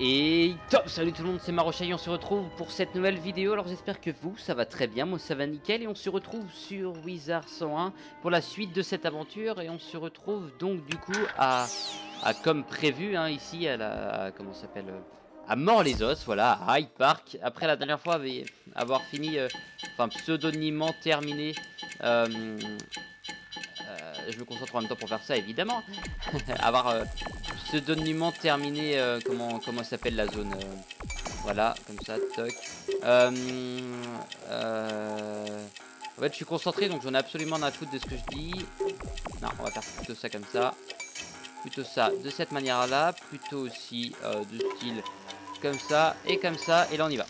Et top, salut tout le monde, c'est Marochaille, on se retrouve pour cette nouvelle vidéo. Alors j'espère que vous, ça va très bien, moi ça va nickel. Et on se retrouve sur Wizard 101 pour la suite de cette aventure. Et on se retrouve donc du coup à comme prévu, hein, ici à la, comment ça s'appelle, à Mort-les-Os, voilà, à Hyde Park. Après la dernière fois avoir fini, enfin pseudonymement terminé, je me concentre en même temps pour faire ça évidemment, avoir pseudonymement terminé, comment s'appelle la zone, voilà, comme ça, toc. En fait je suis concentré donc j'en ai absolument rien à foutre de ce que je dis. Non, on va faire plutôt ça comme ça. Plutôt ça de cette manière là, plutôt aussi de style comme ça, et là on y va.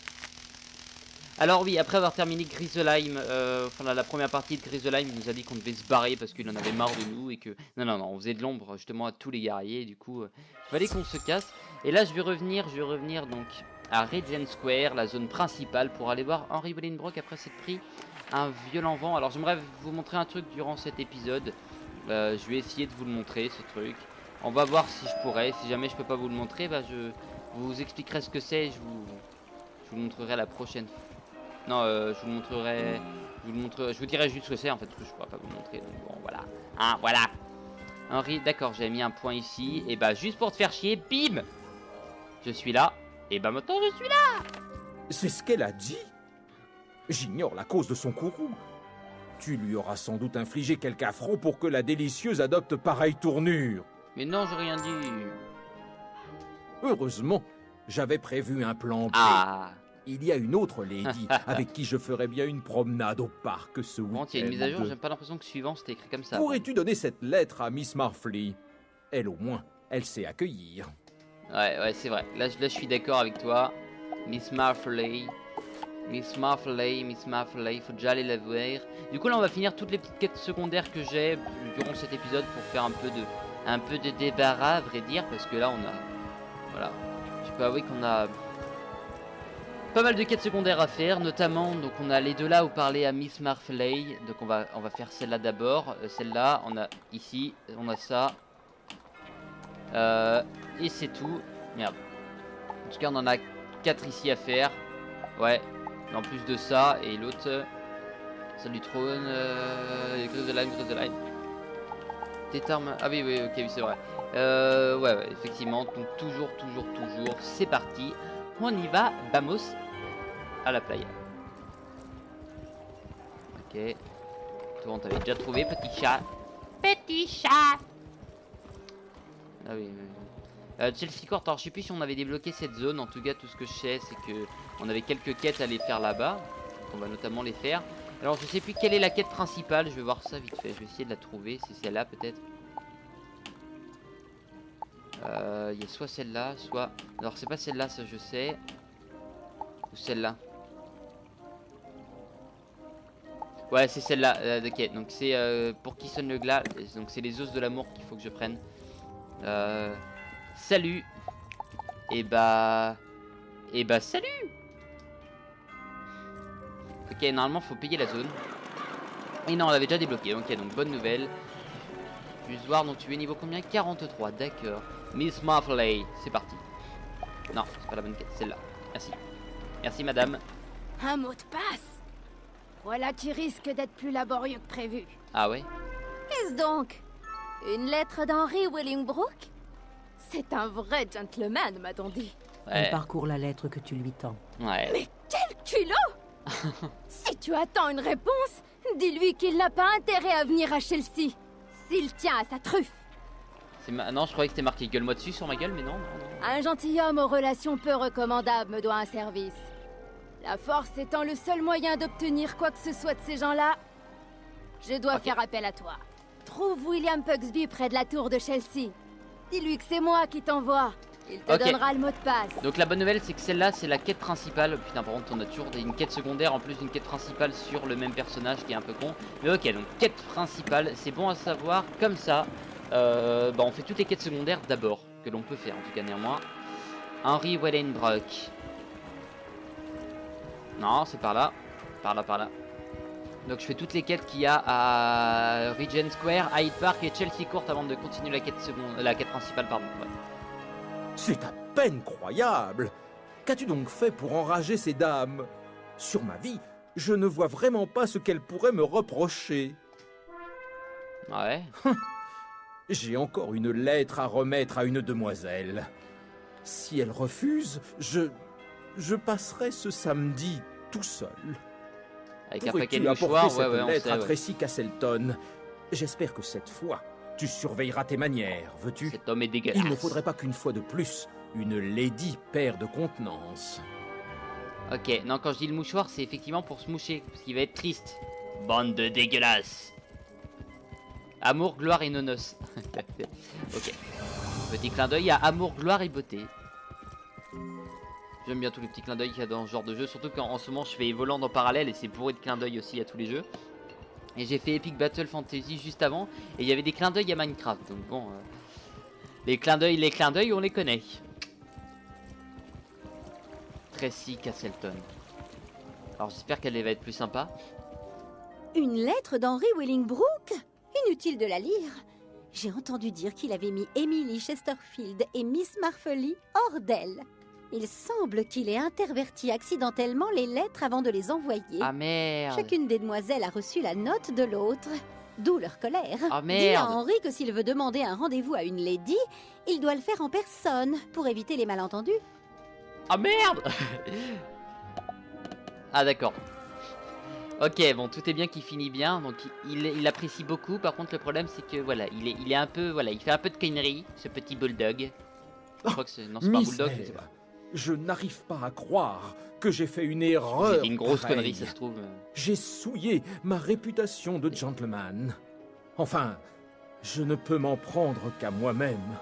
Alors oui, après avoir terminé Grisolheim, enfin la première partie de Grisolheim, il nous a dit qu'on devait se barrer parce qu'il en avait marre de nous et que... Non, on faisait de l'ombre justement à tous les guerriers, et du coup, il fallait qu'on se casse. Et là, je vais revenir donc à Regent Square, la zone principale, pour aller voir Henry Bolingbroke après s'être pris un violent vent. Alors j'aimerais vous montrer un truc durant cet épisode. Je vais essayer de vous le montrer, ce truc. On va voir si je pourrais. Si jamais je peux pas vous le montrer, bah je vous expliquerai ce que c'est. Je vous le montrerai la prochaine fois. Non, je vous le montrerai. Je vous dirai juste ce que c'est en fait, parce que je pourrais pas vous le montrer. Donc bon, voilà. Hein, voilà. Henri, d'accord, j'avais mis un point ici. Et bah, juste pour te faire chier, bim! Je suis là. Et bah, maintenant, je suis là! C'est ce qu'elle a dit? J'ignore la cause de son courroux. Tu lui auras sans doute infligé quelque affront pour que la délicieuse adopte pareille tournure. Mais non, j'ai rien dit. Heureusement, j'avais prévu un plan B. Ah! Il y a une autre lady avec qui je ferais bien une promenade au parc ce week-end. Bon, il y a une mise à jour, j'ai pas l'impression que suivant c'était écrit comme ça. Pourrais-tu donner cette lettre à Miss Marfley? Elle au moins, elle sait accueillir. Ouais, c'est vrai. Là, je suis d'accord avec toi. Miss Marfley, faut déjà aller la voir. Du coup, là, on va finir toutes les petites quêtes secondaires que j'ai durant cet épisode pour faire un peu de débarras, à vrai dire, parce que là, on a, voilà, je peux avouer qu'on a pas mal de quêtes secondaires à faire, notamment, donc on a les deux là où parler à Miss Marfley. Donc on va faire celle-là d'abord. Celle-là, on a ici, on a ça. Et c'est tout. Merde. En tout cas, on en a 4 ici à faire. Ouais. Et en plus de ça, et l'autre, celle du trône, Grisolheim. Tétarme. Ah oui, ok, oui, c'est vrai. Ouais, effectivement. Donc toujours, c'est parti. On y va, vamos à la playa. Ok. Toi, on t'avait déjà trouvé, petit chat. Petit chat. Ah oui. Chelsea Court, alors je sais plus si on avait débloqué cette zone. En tout cas, tout ce que je sais, c'est que on avait quelques quêtes à aller faire là-bas. On va notamment les faire. Alors, je sais plus quelle est la quête principale. Je vais voir ça vite fait. Je vais essayer de la trouver. C'est celle-là, peut-être. Il y a soit celle-là, soit... Alors, c'est pas celle-là, ça je sais. Ou celle-là. Ouais, c'est celle-là. Ok, donc c'est pour qui sonne le glas. Donc c'est les os de l'amour qu'il faut que je prenne. Salut. Et bah salut. Ok, normalement faut payer la zone. Et non, on l'avait déjà débloqué. Ok, donc bonne nouvelle. Juste voir, donc tu es niveau combien? 43, d'accord. Miss Marfley, c'est parti. Non, c'est pas la bonne quête, celle-là. Merci madame. Un mot de passe. Voilà qui risque d'être plus laborieux que prévu. Ah ouais? Qu'est-ce donc? Une lettre d'Henry Bolingbroke? C'est un vrai gentleman, m'a-t-on dit. Ouais. Elle parcourt la lettre que tu lui tends. Ouais. Mais quel culot! Si tu attends une réponse, dis-lui qu'il n'a pas intérêt à venir à Chelsea. S'il tient à sa truffe. Non, je croyais que c'était marqué gueule-moi dessus sur ma gueule, mais non. Un gentilhomme aux relations peu recommandables me doit un service. La force étant le seul moyen d'obtenir quoi que ce soit de ces gens-là, je dois faire appel à toi. Trouve William Pugsby près de la tour de Chelsea. Dis-lui que c'est moi qui t'envoie. Il te donnera le mot de passe. Donc la bonne nouvelle, c'est que celle-là, c'est la quête principale. Putain, par contre, on a toujours une quête secondaire en plus d'une quête principale sur le même personnage qui est un peu con. Mais ok, donc quête principale, c'est bon à savoir. Comme ça, on fait toutes les quêtes secondaires d'abord, que l'on peut faire, en tout cas néanmoins. Henry Bolingbroke. Non, c'est par là. Par là. Donc je fais toutes les quêtes qu'il y a à Regent Square, Hyde Park et Chelsea Court avant de continuer la quête principale, pardon. Ouais. C'est à peine croyable. Qu'as-tu donc fait pour enrager ces dames? Sur ma vie, je ne vois vraiment pas ce qu'elles pourraient me reprocher. Ouais. J'ai encore une lettre à remettre à une demoiselle. Si elle refuse, je passerai ce samedi tout seul. Avec un paquet Pourrais-tu de apporter mouchoirs, cette on lettre sait, à ouais. Tracy Castleton? J'espère que cette fois, tu surveilleras tes manières, veux-tu? Cet homme est dégueulasse. Il ne faudrait pas qu'une fois de plus, une lady perde contenance. Ok, non, quand je dis le mouchoir, c'est effectivement pour se moucher, parce qu'il va être triste. Bande de dégueulasses. Amour, gloire et nonos. Ok. Petit clin d'œil à amour, gloire et beauté. J'aime bien tous les petits clins d'œil qu'il y a dans ce genre de jeu, surtout qu'en ce moment je fais Voland en parallèle et c'est bourré de clins d'œil aussi à tous les jeux. Et j'ai fait Epic Battle Fantasy juste avant, et il y avait des clins d'œil à Minecraft, donc bon... les clins d'œil, on les connaît. Tracy Castleton. Alors j'espère qu'elle va être plus sympa. Une lettre d'Henry Wellingbrook? Inutile de la lire. J'ai entendu dire qu'il avait mis Emily Chesterfield et Miss Marfley hors d'elle. Il semble qu'il ait interverti accidentellement les lettres avant de les envoyer. Ah merde. Chacune des demoiselles a reçu la note de l'autre, d'où leur colère. Ah Dis merde. à Henry que s'il veut demander un rendez-vous à une lady, il doit le faire en personne pour éviter les malentendus. Ah merde. Ah d'accord. Ok, bon, tout est bien qui finit bien, donc il apprécie beaucoup. Par contre, le problème c'est que voilà, il est un peu, voilà, il fait un peu de conneries, ce petit bulldog. Je crois que c'est, non, c'est pas un bulldog, je sais pas. Je n'arrive pas à croire que j'ai fait une erreur. J'ai fait une grosse pareille. connerie, ça se trouve. J'ai souillé ma réputation de gentleman. Enfin, je ne peux m'en prendre qu'à moi-même.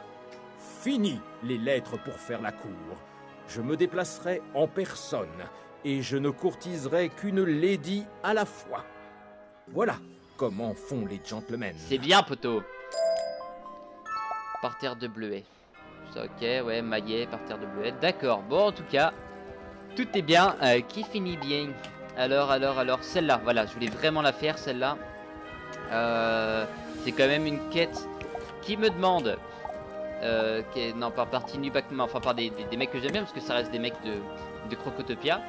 Fini les lettres pour faire la cour. Je me déplacerai en personne et je ne courtiserai qu'une lady à la fois. Voilà comment font les gentlemen. C'est bien, poteau. Parterre de bleuets. Ça, ok, ouais, maillet, parterre de bleuets. D'accord, bon, en tout cas, tout est bien, qui finit bien. Alors, celle-là, voilà, je voulais vraiment la faire, celle-là. C'est quand même une quête qui me demande... non, par partie Nubackman, enfin par des mecs que j'aime bien, parce que ça reste des mecs de Crocotopia,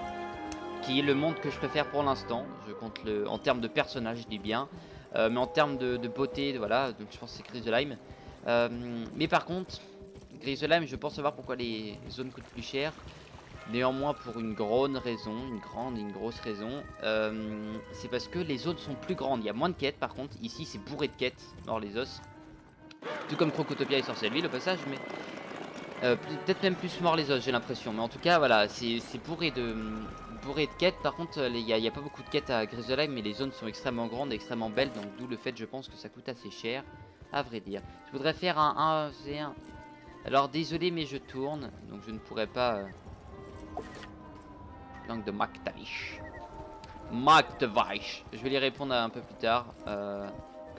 qui est le monde que je préfère pour l'instant. Je compte en termes de personnage, je dis bien, mais en termes de beauté, voilà, donc je pense que c'est Griselheim. Mais par contre, Griselheim, je pense savoir pourquoi les zones coûtent plus cher. Néanmoins, pour une grande raison, une grosse raison, c'est parce que les zones sont plus grandes. Il y a moins de quêtes, par contre, ici c'est bourré de quêtes, hors les os. Tout comme Crocotopia et Sorcellerie, au passage, mais peut-être même plus mort les os, j'ai l'impression. Mais en tout cas, voilà, c'est bourré de quêtes. Par contre, il n'y a pas beaucoup de quêtes à Griselheim, mais les zones sont extrêmement grandes et extrêmement belles. Donc d'où le fait, je pense, que ça coûte assez cher, à vrai dire. Je voudrais faire un V1. Alors désolé, mais je tourne, donc je ne pourrais pas... Langue de Maktavish. Maktavish. Je vais les répondre un peu plus tard,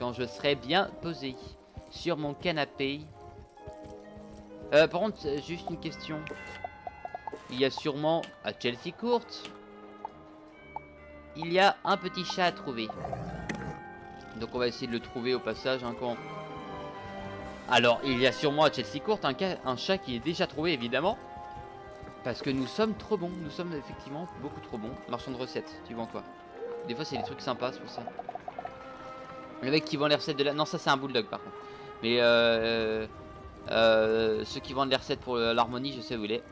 quand je serai bien posé sur mon canapé. Par contre, juste une question. Il y a sûrement à Chelsea Court, il y a un petit chat à trouver. Donc on va essayer de le trouver au passage, hein, quand... Alors, il y a sûrement à Chelsea Court un chat qui est déjà trouvé, évidemment. Parce que nous sommes trop bons. Nous sommes effectivement beaucoup trop bons. Marchand de recettes, tu vends quoi? Des fois, c'est des trucs sympas, c'est pour ça. Le mec qui vend les recettes de la... Non, ça, c'est un bulldog, par contre. Mais ceux qui vendent les recettes pour l'harmonie, je sais où il est.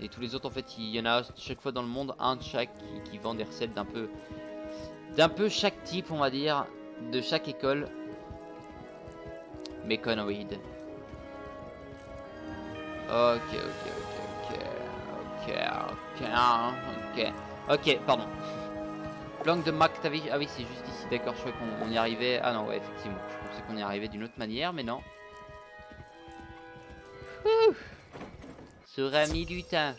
Et tous les autres, en fait, il y en a chaque fois dans le monde un de chaque qui vend des recettes d'un peu chaque type, on va dire, de chaque école. Méconoïde. Ok, pardon. Planque de Maktavish. Ah oui, c'est juste ici, d'accord, je croyais qu'on y arrivait. Ah non, ouais, effectivement, je pensais qu'on y arrivait d'une autre manière, mais non. Ouh. Ça aurait mis du temps.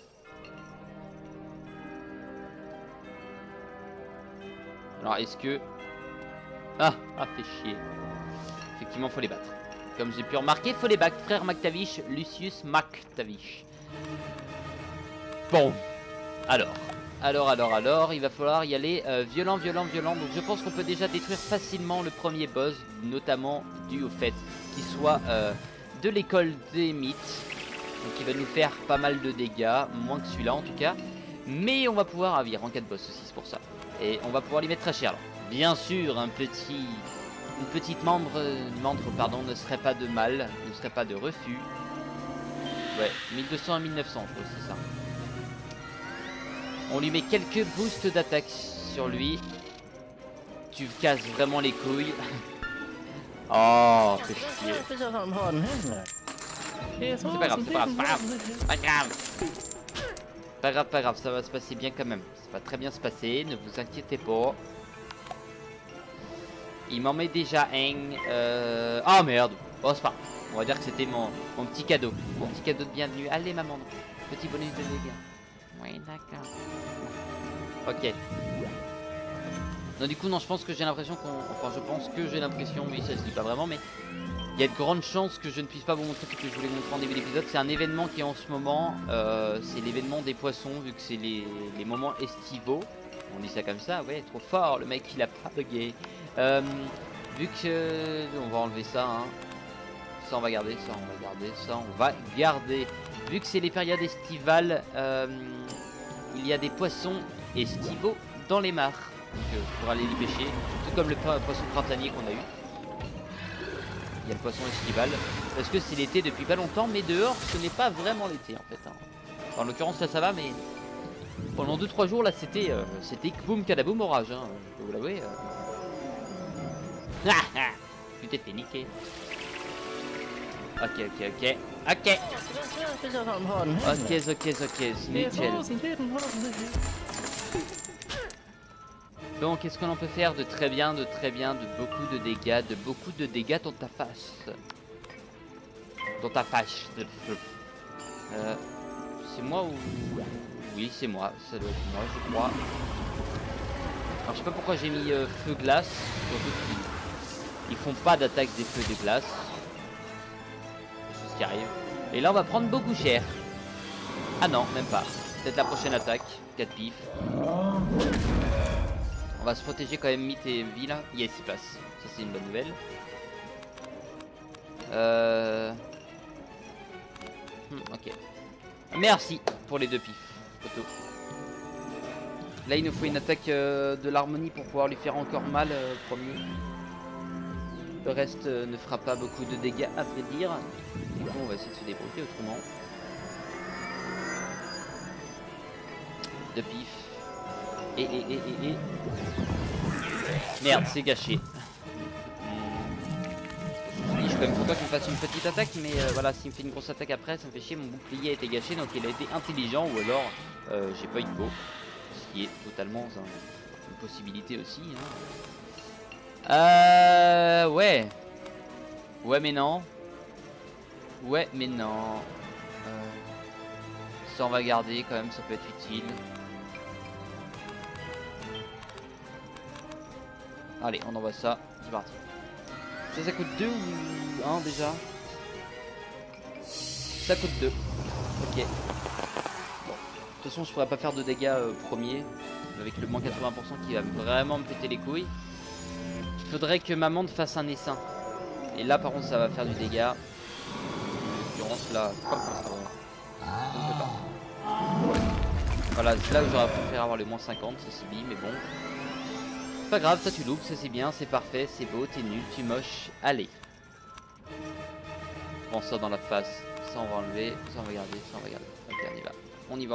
Alors, est-ce que... Ah, fait chier. Effectivement, faut les battre. Comme j'ai pu remarquer, faut les battre. Frère Maktavish, Lucius Maktavish. Bon. Alors, il va falloir y aller violent. Donc je pense qu'on peut déjà détruire facilement le premier boss, notamment dû au fait qu'il soit de l'école des mythes. Donc il va nous faire pas mal de dégâts, moins que celui-là en tout cas. Mais on va pouvoir ravir en cas de boss aussi, c'est pour ça. Et on va pouvoir lui mettre très cher là. Bien sûr, une petite membre pardon, ne serait pas de mal, ne serait pas de refus. Ouais, 1200 à 1900, je crois, c'est ça. On lui met quelques boosts d'attaque sur lui. Tu casses vraiment les couilles. Oh, fais chier. C'est pas grave, c'est pas grave, c'est pas grave. Pas grave. Pas grave, pas grave, ça va se passer bien quand même. Ça va très bien se passer, ne vous inquiétez pas. Il m'en met déjà un. Oh merde. Bon, c'est pas grave. On va dire que c'était mon petit cadeau. Mon petit cadeau de bienvenue. Allez, maman. Petit bonus de dégâts. Oui, d'accord. Ok. Non, du coup, non, je pense que j'ai l'impression qu'on... Enfin, je pense que j'ai l'impression, oui, ça se dit pas vraiment, mais... Il y a de grandes chances que je ne puisse pas vous montrer ce que je voulais vous montrer en début d'épisode. C'est un événement qui est en ce moment. C'est l'événement des poissons, vu que c'est les moments estivaux. On dit ça comme ça, ouais, trop fort, le mec il a pas bugué. Vu que... On va enlever ça, hein. Ça on va garder, ça on va garder, ça on va garder. Vu que c'est les périodes estivales, il y a des poissons estivaux dans les mares. Donc pour aller les pêcher, tout comme le poisson printanier qu'on a eu. Il y a le poisson estival. Parce que c'est l'été depuis pas longtemps, mais dehors ce n'est pas vraiment l'été en fait. Hein. En l'occurrence là ça va, mais pendant 2-3 jours là c'était boum cadaboum orage, hein, je peux vous l'avouer. Tu t'es fait niquer. Ok. Nickel. Donc qu'est-ce qu'on en peut faire de très bien, de beaucoup de dégâts dans ta face. C'est moi ou... Oui, c'est moi, ça doit être moi, je crois. Alors je sais pas pourquoi j'ai mis feu glace, surtout qu'ils font pas d'attaque des feux des glaces. Des choses qui arrivent. Et là on va prendre beaucoup cher. Ah non, même pas. Peut-être la prochaine attaque, 4 pifs. On va se protéger quand même, Mythe et vie là. Yes, il passe. Ça c'est une bonne nouvelle. Ok. Merci pour les 2 pifs. Photo. Là il nous faut une attaque de l'harmonie pour pouvoir lui faire encore mal, premier. Le reste ne fera pas beaucoup de dégâts à vrai dire. Du coup on va essayer de se débrouiller autrement. 2 pifs. Et. Merde, c'est gâché. Je suis quand même content qu'il me fasse une petite attaque, mais voilà, s'il me fait une grosse attaque après, ça me fait chier, mon bouclier a été gâché, donc il a été intelligent, ou alors j'ai pas eu de go. Ce qui est totalement une possibilité aussi. Hein. Ouais. Ouais, mais non. Ça, on va garder quand même, ça peut être utile. Allez, on envoie ça, c'est parti. Ça coûte 2 ou 1 déjà? Ça coûte 2. Ok. Bon. De toute façon, je pourrais pas faire de dégâts premier. Avec le moins 80% qui va vraiment me péter les couilles. Il faudrait que ma mande fasse un essaim. Et là, par contre, ça va faire du dégât. En l'occurrence, là, ça ne peut pas. Voilà, c'est là où j'aurais préféré avoir les moins 50, ça c'est bien, mais bon. Pas grave, ça tu loupes, ça c'est bien, c'est parfait, c'est beau, t'es nul, tu moche. Allez. Prends ça dans la face. Ça on va enlever, ça on va garder, ça on va garder. Ok, on y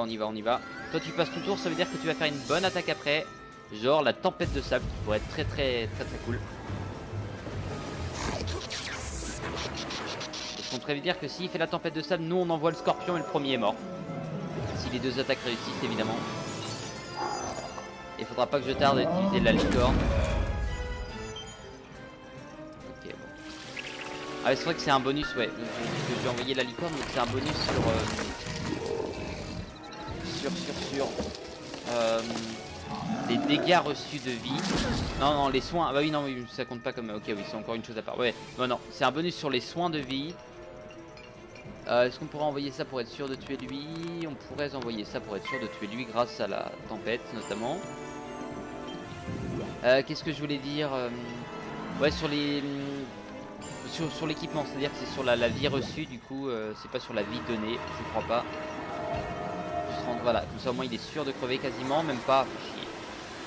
va. Toi tu passes ton tour, ça veut dire que tu vas faire une bonne attaque après. Genre la tempête de sable qui pourrait être très cool. Est-ce qu'on prévient dire que s'il fait la tempête de sable, nous on envoie le scorpion et le premier est mort. Si les 2 attaques réussissent évidemment. Il faudra pas que je tarde à utiliser la licorne. Ok, bon. Ah, c'est vrai que c'est un bonus, ouais. Je vais envoyer la licorne, donc c'est un bonus sur les dégâts reçus de vie. Non, les soins. Ah bah oui, non, oui, ça compte pas comme. Ok, oui, c'est encore une chose à part. Ouais, non, c'est un bonus sur les soins de vie. Est-ce qu'on pourrait envoyer ça pour être sûr de tuer lui? On pourrait envoyer ça pour être sûr de tuer lui grâce à la tempête notamment. Qu'est-ce que je voulais dire? Ouais, sur les Sur l'équipement, c'est-à-dire que c'est sur la vie reçue, du coup, c'est pas sur la vie donnée, je crois pas. Voilà, comme ça au moins il est sûr de crever quasiment, même pas. Chier.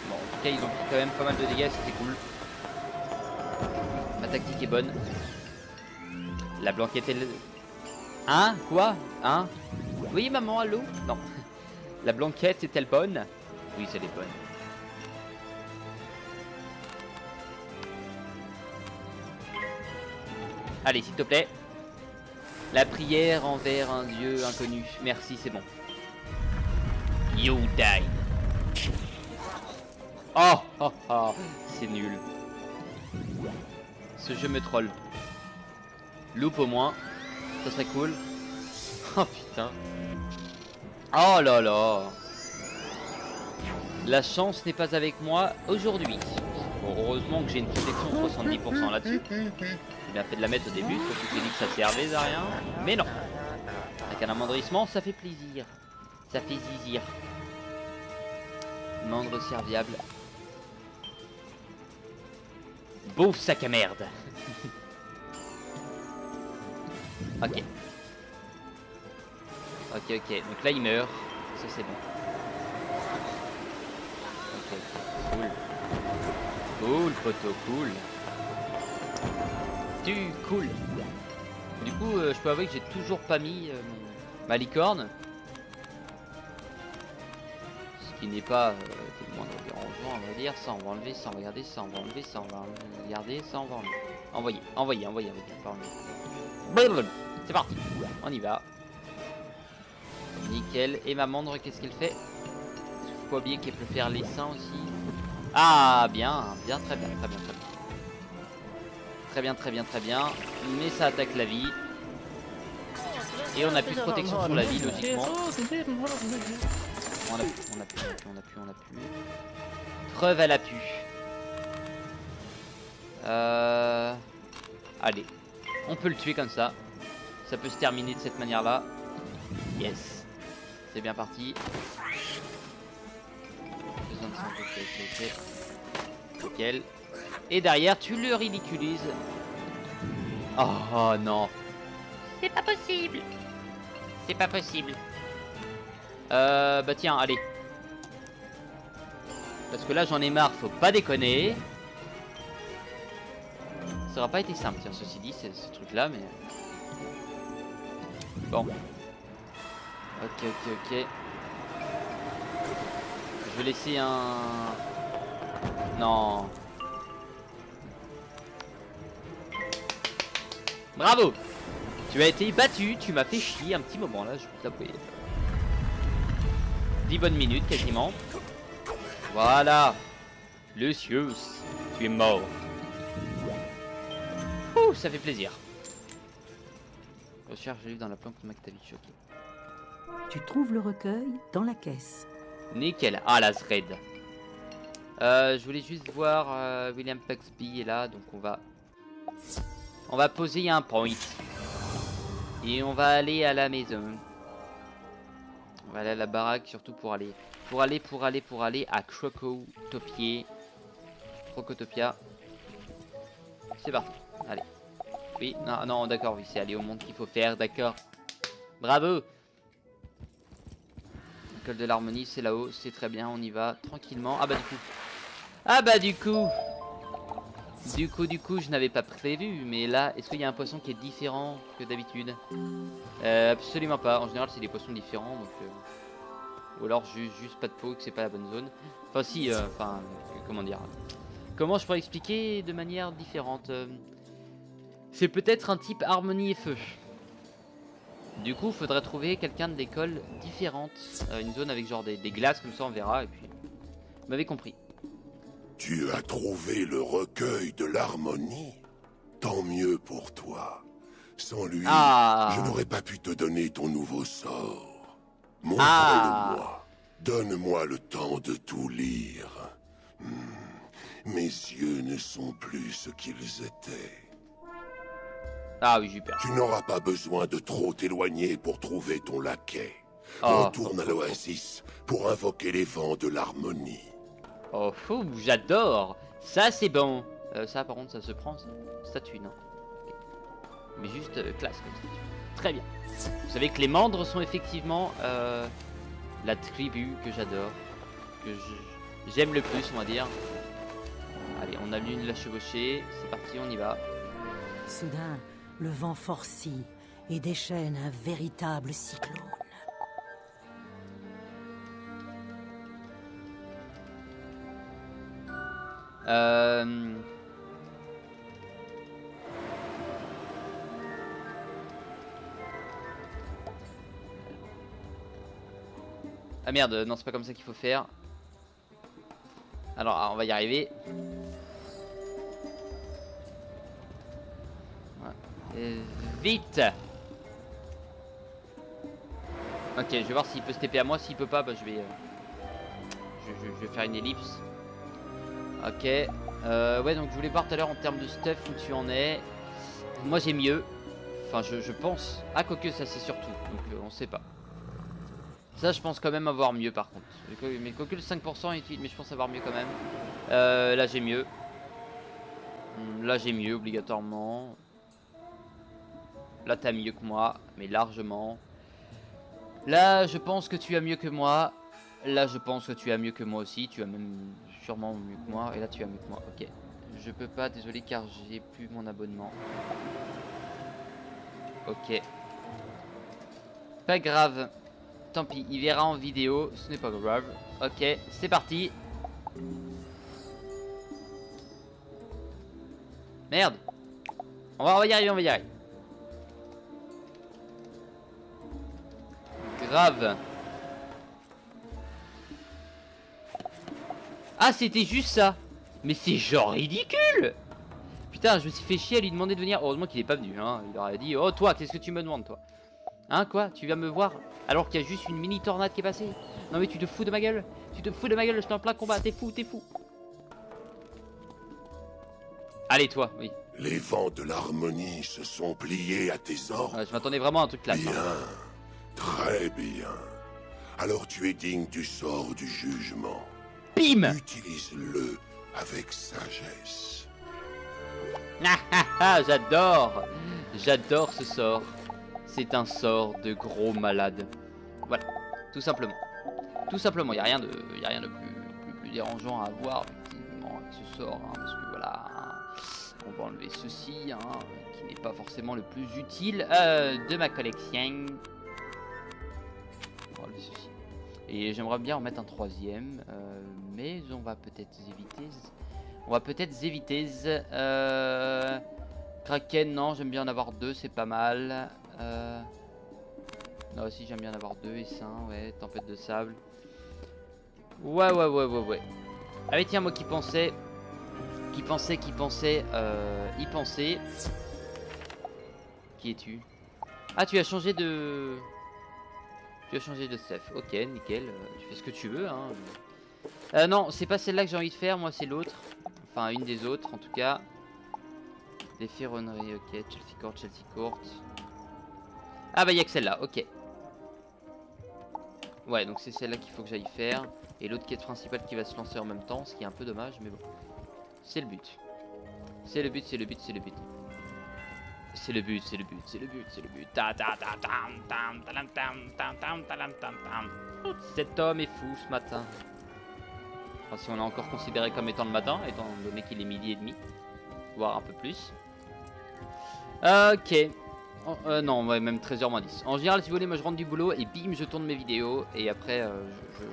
Bon, en tout cas, ils ont pris quand même pas mal de dégâts, c'était cool. Ma tactique est bonne. La blanquette est... Hein? Quoi? Hein? Oui, maman, allô? Non. La blanquette est-elle bonne? Oui, elle est bonne. Allez, s'il te plaît. La prière envers un dieu inconnu. Merci, c'est bon. You die. Oh, oh, oh. C'est nul. Ce jeu me troll. Loupe au moins. Ça serait cool. Oh putain. Oh là là. La chance n'est pas avec moi aujourd'hui. Bon, heureusement que j'ai une protection de 70% là-dessus. J'ai bien fait de la mettre au début, surtout que j'ai dit que ça servait à rien. Mais non. Avec un amendrissement, ça fait plaisir. Ça fait zizir. Mandre serviable. Beau sac à merde. Ok. Ok, ok. Donc là, il meurt. Ça, c'est bon. Ok, ok. Cool. Cool, poteau, cool. Cool. Du coup, je peux avouer que j'ai toujours pas mis ma licorne. Ce qui n'est pas tellement dérangeant, on va dire. Ça, on va enlever, ça, on va garder, ça, on va enlever, ça, on va garder, ça, on va enlever. Envoyer. C'est parti. On y va. Nickel. Et ma mandre, qu'est-ce qu'elle fait? Faut pas oublier qu'elle peut faire les seins aussi. Ah, bien, bien, très bien, très bien, très bien. Très bien. Mais ça attaque la vie. Et on a plus de protection sur la vie, logiquement. On a pu. Preuve à l'appui. Allez. On peut le tuer comme ça. Ça peut se terminer de cette manière-là. Yes. C'est bien parti. Besoin de sang, ok. Nickel. Et derrière, tu le ridiculises. Oh non. C'est pas possible. C'est pas possible. Bah tiens, allez. Parce que là, j'en ai marre, faut pas déconner. Ça aura pas été simple, tiens, ceci dit, c'est ce truc-là, mais... Bon. Ok. Je vais laisser un... Non. Bravo. Tu as été battu, tu m'as fait chier un petit moment là, je peux t'avouer. 10 bonnes minutes quasiment. Voilà. Lucius, tu es mort. Ouh, ça fait plaisir. Recherche le livre dans la planque de Mactavish, ok. Tu trouves le recueil dans la caisse. Nickel. Ah, la Zred. Je voulais juste voir William Paxby est là, donc on va poser un point. Et on va aller à la maison. On va aller à la baraque surtout pour aller à Crocotopia. C'est parti. Allez. Oui, non, d'accord, oui, c'est aller au monde qu'il faut faire, d'accord. Bravo. École de l'harmonie, c'est là-haut, c'est très bien, on y va tranquillement. Ah bah du coup, je n'avais pas prévu, mais là, est-ce qu'il y a un poisson qui est différent que d'habitude? Absolument pas, en général c'est des poissons différents, donc... Ou alors juste pas de peau, que c'est pas la bonne zone. Enfin si, comment dire... Comment je pourrais expliquer de manière différente c'est peut-être un type harmonie et feu. Du coup, faudrait trouver quelqu'un d'école différente. Une zone avec genre des glaces, comme ça on verra, et puis... Vous m'avez compris. Tu as trouvé le recueil de l'harmonie? Tant mieux pour toi. Sans lui, je n'aurais pas pu te donner ton nouveau sort. Montre-le-moi. Donne-moi le temps de tout lire. Mes yeux ne sont plus ce qu'ils étaient. Ah oui, j'ai peur. Tu n'auras pas besoin de trop t'éloigner pour trouver ton laquais. Retourne à l'oasis pour invoquer les vents de l'harmonie. Oh, j'adore. Ça, c'est bon. Ça, par contre, ça se prend. Statue, non. Mais juste classe comme statue. Très bien. Vous savez que les mandres sont effectivement la tribu que j'adore. Que j'aime le plus, on va dire. Allez, on allume la chevauchée. C'est parti, on y va. Soudain, le vent forcit et déchaîne un véritable cyclone. Ah merde, non c'est pas comme ça qu'il faut faire. Alors on va y arriver. Ouais. Vite. Ok, je vais voir s'il peut se TP à moi. S'il peut pas, bah je vais faire une ellipse. Ok. Ouais, donc je voulais voir tout à l'heure en termes de stuff où tu en es. Moi j'ai mieux. Enfin, je pense. Ah, quoique ça c'est surtout. Donc on sait pas. Ça, je pense quand même avoir mieux par contre. Mais quoique le 5% est utile, mais je pense avoir mieux quand même. Là j'ai mieux. Là j'ai mieux obligatoirement. Là t'as mieux que moi, mais largement. Là je pense que tu as mieux que moi. Là je pense que tu as mieux que moi aussi. Tu as même sûrement mieux que moi. Et là tu as mieux que moi. Ok. Je peux pas, désolé car j'ai plus mon abonnement. Ok. Pas grave. Tant pis, il verra en vidéo. Ce n'est pas grave. Ok, c'est parti. Merde. On va y arriver, on va y arriver. Grave. Ah, c'était juste ça. Mais c'est genre ridicule. Putain, je me suis fait chier à lui demander de venir. Heureusement qu'il est pas venu, hein. Il aurait dit, oh toi, qu'est-ce que tu me demandes, toi? Hein, quoi? Tu viens me voir alors qu'il y a juste une mini tornade qui est passée? Non mais tu te fous de ma gueule? Tu te fous de ma gueule, je suis en plein combat, t'es fou, t'es fou. Allez toi, oui. Les vents de l'harmonie se sont pliés à tes ordres. Ouais, je m'attendais vraiment à un truc classe. Bien, très bien. Alors tu es digne du sort du jugement. Bim. Utilise-le avec sagesse. Ah ah ah, j'adore. J'adore ce sort. C'est un sort de gros malade. Voilà, tout simplement. Tout simplement, il n'y a rien de, plus dérangeant à avoir effectivement avec ce sort. Hein, parce que voilà, hein, on va enlever ceci, hein, qui n'est pas forcément le plus utile de ma collection. On va enlever ceci. Et j'aimerais bien en mettre un troisième. Mais on va peut-être éviter. On va peut-être éviter. Kraken, non, j'aime bien en avoir deux, c'est pas mal. Non, aussi j'aime bien en avoir deux et ça, ouais, tempête de sable. Ouais. Ah mais tiens, moi qui pensais. Qui pensait. Qui es-tu? Ah, tu as changé de. Tu as changé de chef. Ok, nickel. Tu fais ce que tu veux, hein. Non, c'est pas celle-là que j'ai envie de faire, moi c'est l'autre. Enfin, une des autres en tout cas. Des ferronneries, ok. Chelsea Court. Ah bah il y a que celle-là, ok. Ouais, donc c'est celle-là qu'il faut que j'aille faire. Et l'autre quête principale qui va se lancer en même temps, ce qui est un peu dommage, mais bon. C'est le but. C'est le but. Cet homme est fou ce matin. Enfin, si on est encore considéré comme étant le matin, étant donné qu'il est 12h30. Voire un peu plus. Ok. Non, ouais, même 13h-10. En général, si vous voulez, moi je rentre du boulot et bim, je tourne mes vidéos. Et après,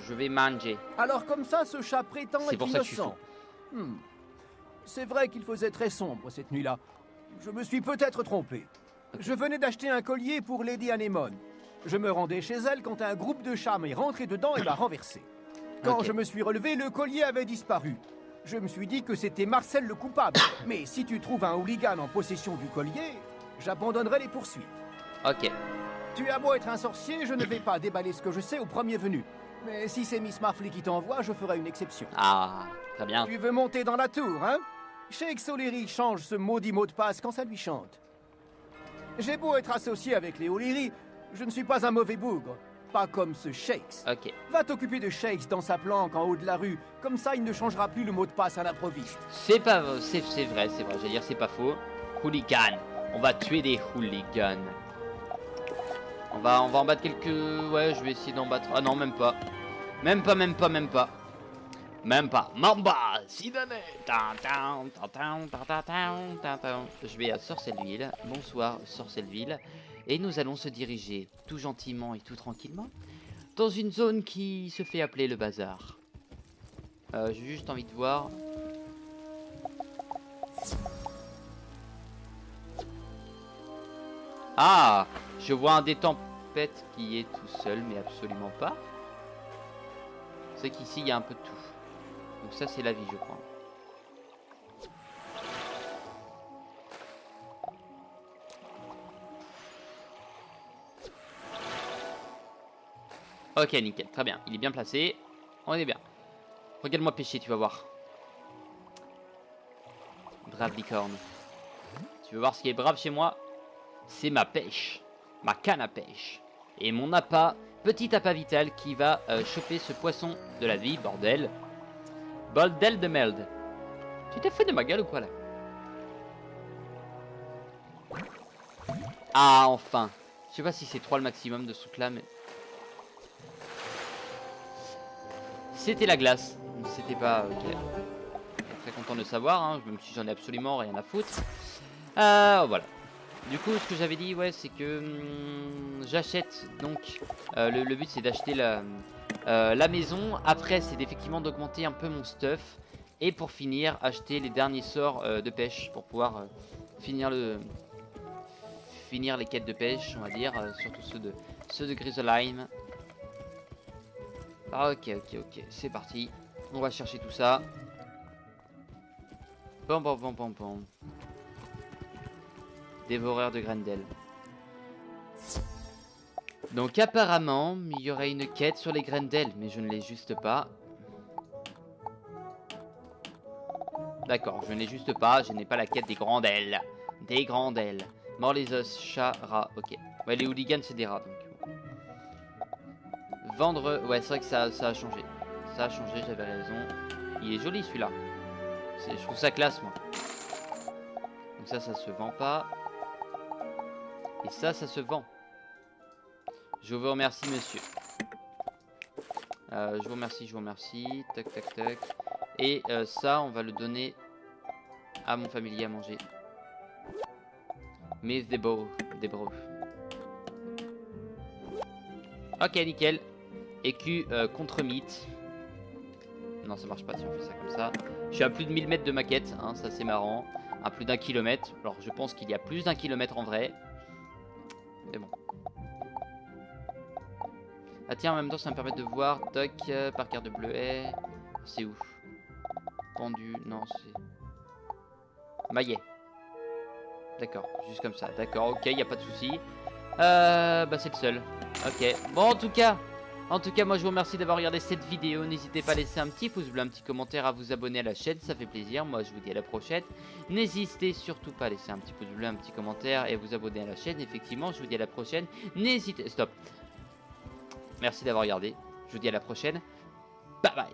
je vais manger. Alors comme ça, ce chat prétend être innocent. C'est vrai qu'il faisait très sombre cette nuit-là. Je me suis peut-être trompé. Okay. Je venais d'acheter un collier pour Lady Anémone. Je me rendais chez elle quand un groupe de chats m'est rentré dedans et m'a renversé. Quand je me suis relevé, le collier avait disparu. Je me suis dit que c'était Marcel le coupable. Mais si tu trouves un hooligan en possession du collier, j'abandonnerai les poursuites. Ok. Tu as beau être un sorcier, je ne vais pas déballer ce que je sais au premier venu. Mais si c'est Miss Marfley qui t'envoie, je ferai une exception. Ah, très bien. Tu veux monter dans la tour, hein? Shakes O'Leary change ce maudit mot de passe quand ça lui chante. J'ai beau être associé avec les O'Leary, je ne suis pas un mauvais bougre. Pas comme ce Shakes. Ok. Va t'occuper de Shakes dans sa planque en haut de la rue. Comme ça, il ne changera plus le mot de passe à l'improviste. C'est pas... C'est vrai. J'allais dire c'est pas faux. Hooligan. On va tuer des hooligans. On va en battre quelques... Ouais, je vais essayer d'en battre... Ah non, même pas. Même pas. Mamba, Sidane. Je vais à Sorcelleville. Bonsoir, Sorcelleville. Et nous allons se diriger tout gentiment et tout tranquillement dans une zone qui se fait appeler le bazar. J'ai juste envie de voir... Ah, je vois un des tempêtes qui est tout seul, mais absolument pas. C'est qu'ici, il y a un peu de tout. Donc ça, c'est la vie, je crois. Ok, nickel, très bien. Il est bien placé. On est bien. Regarde-moi pêcher, tu vas voir. Brave licorne. Tu veux voir ce qui est brave chez moi? C'est ma pêche. Ma canne à pêche. Et mon appât, petit appât vital qui va choper ce poisson de la vie, bordel. Bordel de merde. Tu t'es fait de ma gueule ou quoi là? Ah, enfin. Je sais pas si c'est 3 le maximum de ce truc là, mais... C'était la glace. C'était pas... Okay. Très content de le savoir, hein, même si j'en ai absolument rien à foutre. Voilà. Du coup, ce que j'avais dit, ouais, c'est que j'achète donc... le but, c'est d'acheter la maison. Après, c'est effectivement d'augmenter un peu mon stuff. Et pour finir, acheter les derniers sorts de pêche pour pouvoir finir les quêtes de pêche, on va dire. Surtout ceux de Grizzlime. Ok, c'est parti. On va chercher tout ça. Bon. Dévoreur de Grendel. Donc apparemment, il y aurait une quête sur les Grendel, mais je ne l'ai juste pas. D'accord, je ne l'ai juste pas. Je n'ai pas la quête des Grendel. Des Grendel. Mort les os, chat, rat. Ok. Ouais, les hooligans, c'est des rats, donc. Vendre... Ouais, c'est vrai que ça a changé. Ça a changé, j'avais raison. Il est joli, celui-là. Je trouve ça classe, moi. Donc ça se vend pas. Et ça se vend. Je vous remercie, monsieur. Je vous remercie. Tac. Et ça, on va le donner à mon familier à manger. Mais des bros. Ok, nickel. Écu contre mythe. Non, ça marche pas si on fait ça comme ça. Je suis à plus de 1000 mètres de ma quête, hein, ça c'est marrant. À plus d'1 kilomètre. Alors je pense qu'il y a plus d'1 kilomètre en vrai. Mais bon. Ah tiens, en même temps ça me permet de voir. Toc, par carte de bleuet. C'est où? Pendu, non c'est... Maillet. D'accord, juste comme ça. D'accord, ok, y a pas de souci. Bah c'est le seul. Ok, bon en tout cas, moi je vous remercie d'avoir regardé cette vidéo. N'hésitez pas à laisser un petit pouce bleu, un petit commentaire, à vous abonner à la chaîne, ça fait plaisir. Moi je vous dis à la prochaine. N'hésitez surtout pas à laisser un petit pouce bleu, un petit commentaire et à vous abonner à la chaîne. Effectivement, je vous dis à la prochaine. N'hésitez... Stop. Merci d'avoir regardé. Je vous dis à la prochaine. Bye bye.